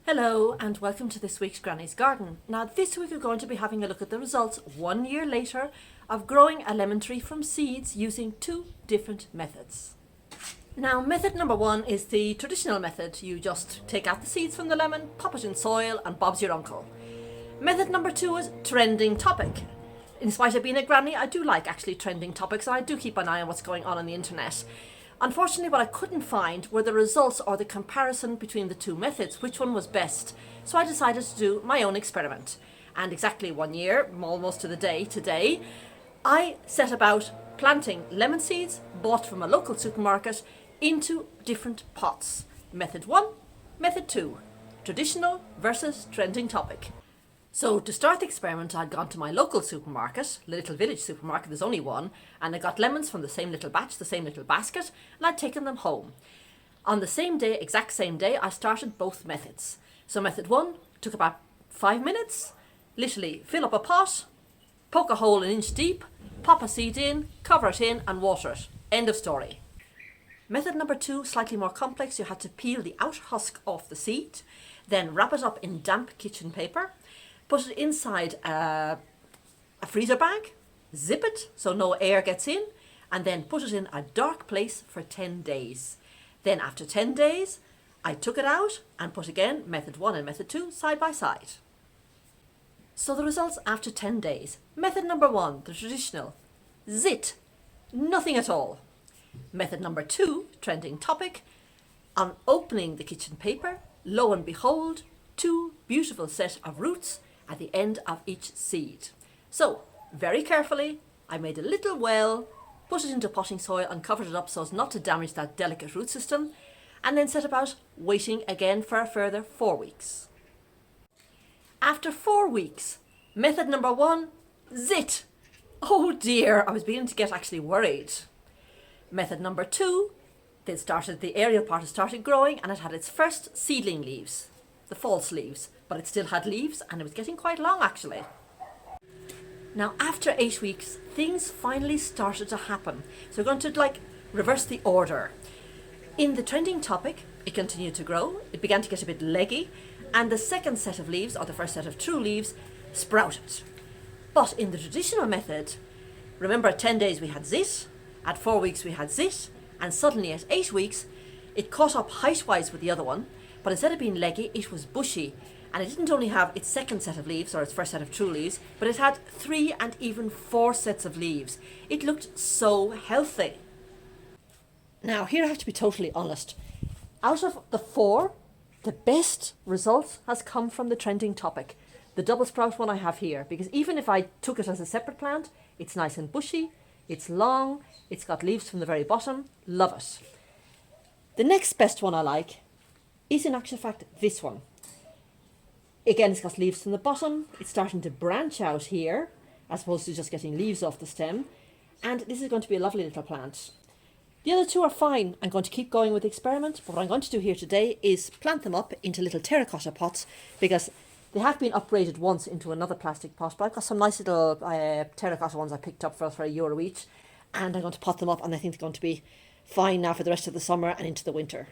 Hello and welcome to this week's Granny's Garden. Now this week we're going to be having a look at the results 1 year later of growing a lemon tree from seeds using two different methods. Now method number one is the traditional method. You just take out the seeds from the lemon, pop it in soil and Bob's your uncle. Method number two is trending topic. In spite of being a granny, I do like actually trending topics and I do keep an eye on what's going on the internet. Unfortunately, what I couldn't find were the results or the comparison between the two methods, which one was best. So I decided to do my own experiment. And exactly 1 year, almost to the day today, I set about planting lemon seeds bought from a local supermarket into different pots. Method one, method two, traditional versus trending topic. So to start the experiment, I'd gone to my local supermarket, the little village supermarket, there's only one, and I got lemons from the same little batch, the same little basket, and I'd taken them home. On the same day, exact same day, I started both methods. So method one took about 5 minutes, literally fill up a pot, poke a hole 1 inch deep, pop a seed in, cover it in and water it. End of story. Method number two, slightly more complex. You had to peel the outer husk off the seed, then wrap it up in damp kitchen paper, put it inside a freezer bag, zip it so no air gets in, and then put it in a dark place for 10 days. Then after 10 days, I took it out and put again method one and method two side by side. So the results after 10 days. Method number one, the traditional, zit, nothing at all. Method number two, trending topic, on opening the kitchen paper, lo and behold, two beautiful set of roots at the end of each seed. So, very carefully, I made a little well, put it into potting soil and covered it up so as not to damage that delicate root system, and then set about waiting again for a further 4 weeks. After 4 weeks, method number one, zit! Oh dear, I was beginning to get actually worried. Method number two, the aerial part had started growing and it had its first seedling leaves, the false leaves, but it still had leaves and it was getting quite long actually. Now after 8 weeks, things finally started to happen. So we're going to reverse the order. In the trending topic, it continued to grow, it began to get a bit leggy, and the second set of leaves, or the first set of true leaves, sprouted. But in the traditional method, remember at 10 days we had zit, at 4 weeks we had zit, and suddenly at 8 weeks, it caught up height-wise with the other one, but instead of being leggy, it was bushy. And it didn't only have its second set of leaves, or its first set of true leaves, but it had 3 and even 4 sets of leaves. It looked so healthy. Now, here I have to be totally honest. Out of the 4, the best result has come from the trending topic. The double sprout one I have here, because even if I took it as a separate plant, it's nice and bushy, it's long, it's got leaves from the very bottom. Love it. The next best one I like is in actual fact this one. Again, it's got leaves from the bottom. It's starting to branch out here, as opposed to just getting leaves off the stem. And this is going to be a lovely little plant. The other two are fine. I'm going to keep going with the experiment, but what I'm going to do here today is plant them up into little terracotta pots, because they have been upgraded once into another plastic pot, but I've got some nice little terracotta ones I picked up for €1 each, and I'm going to pot them up, and I think they're going to be fine now for the rest of the summer and into the winter.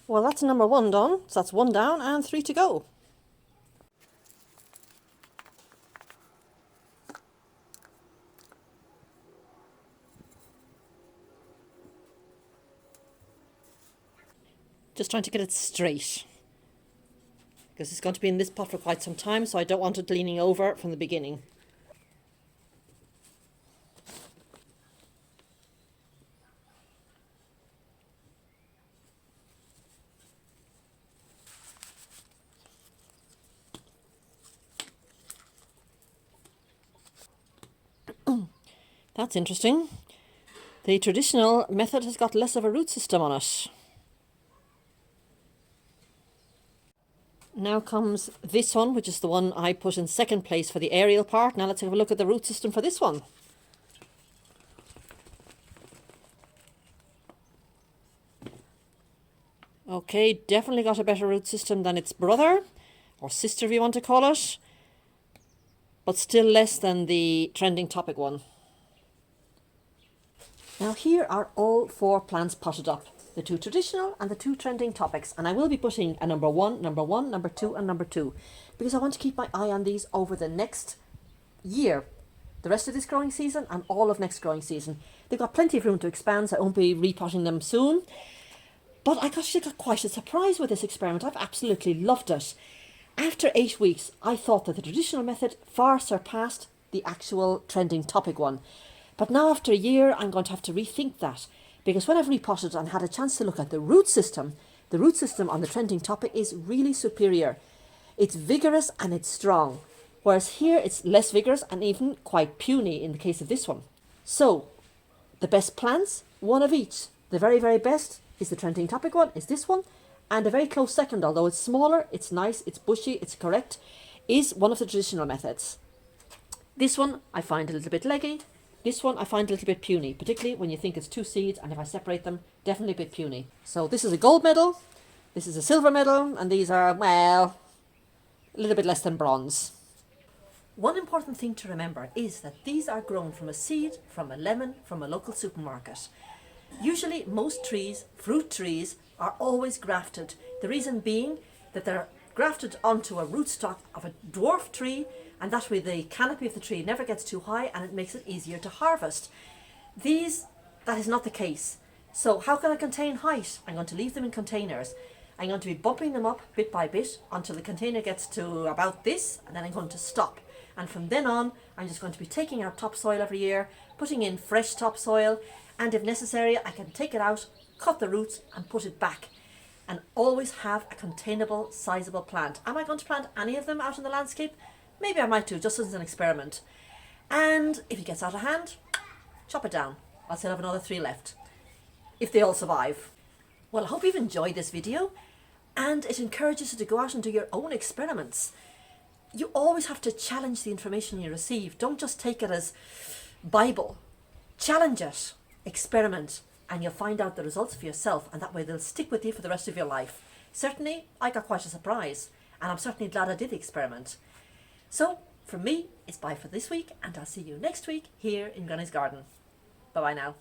Well, that's number one done, so that's 1 down and 3 to go. Just trying to get it straight, because it's going to be in this pot for quite some time, so I don't want it leaning over from the beginning. That's interesting. The traditional method has got less of a root system on it. Now comes this one, which is the one I put in second place for the aerial part. Now let's have a look at the root system for this one. Okay, definitely got a better root system than its brother, or sister if you want to call it, but still less than the trending topic one. Now here are all 4 plants potted up, the 2 traditional and the 2 trending topics, and I will be putting a number 1, number 2 and number 2, because I want to keep my eye on these over the next year, the rest of this growing season and all of next growing season. They've got plenty of room to expand, so I won't be repotting them soon. But I actually got quite a surprise with this experiment. I've absolutely loved it. After 8 weeks, I thought that the traditional method far surpassed the actual trending topic one. But now after a year, I'm going to have to rethink that, because when I've repotted and had a chance to look at the root system on the trending topic is really superior. It's vigorous and it's strong, whereas here it's less vigorous and even quite puny in the case of this one. So, the best plants, one of each. The very, very best is the trending topic one, is this one, and a very close second, although it's smaller, it's nice, it's bushy, it's correct, is one of the traditional methods. This one I find a little bit leggy. This one I find a little bit puny, particularly when you think it's 2 seeds, and if I separate them, definitely a bit puny. So this is a gold medal, this is a silver medal, and these are, well, a little bit less than bronze. One important thing to remember is that these are grown from a seed, from a lemon, from a local supermarket. Usually most trees, fruit trees, are always grafted. The reason being that they're grafted onto a rootstock of a dwarf tree, and that way the canopy of the tree never gets too high and it makes it easier to harvest. That is not the case. So how can I contain height? I'm going to leave them in containers. I'm going to be bumping them up bit by bit until the container gets to about this, and then I'm going to stop. And from then on, I'm just going to be taking out topsoil every year, putting in fresh topsoil, and if necessary, I can take it out, cut the roots and put it back, and always have a containable, sizable plant. Am I going to plant any of them out in the landscape? Maybe I might do, just as an experiment. And if it gets out of hand, chop it down. I'll still have another 3 left, if they all survive. Well, I hope you've enjoyed this video, and it encourages you to go out and do your own experiments. You always have to challenge the information you receive. Don't just take it as Bible. Challenge it, experiment, and you'll find out the results for yourself, and that way they'll stick with you for the rest of your life. Certainly, I got quite a surprise, and I'm certainly glad I did the experiment. So, from me, it's bye for this week, and I'll see you next week here in Granny's Garden. Bye-bye now.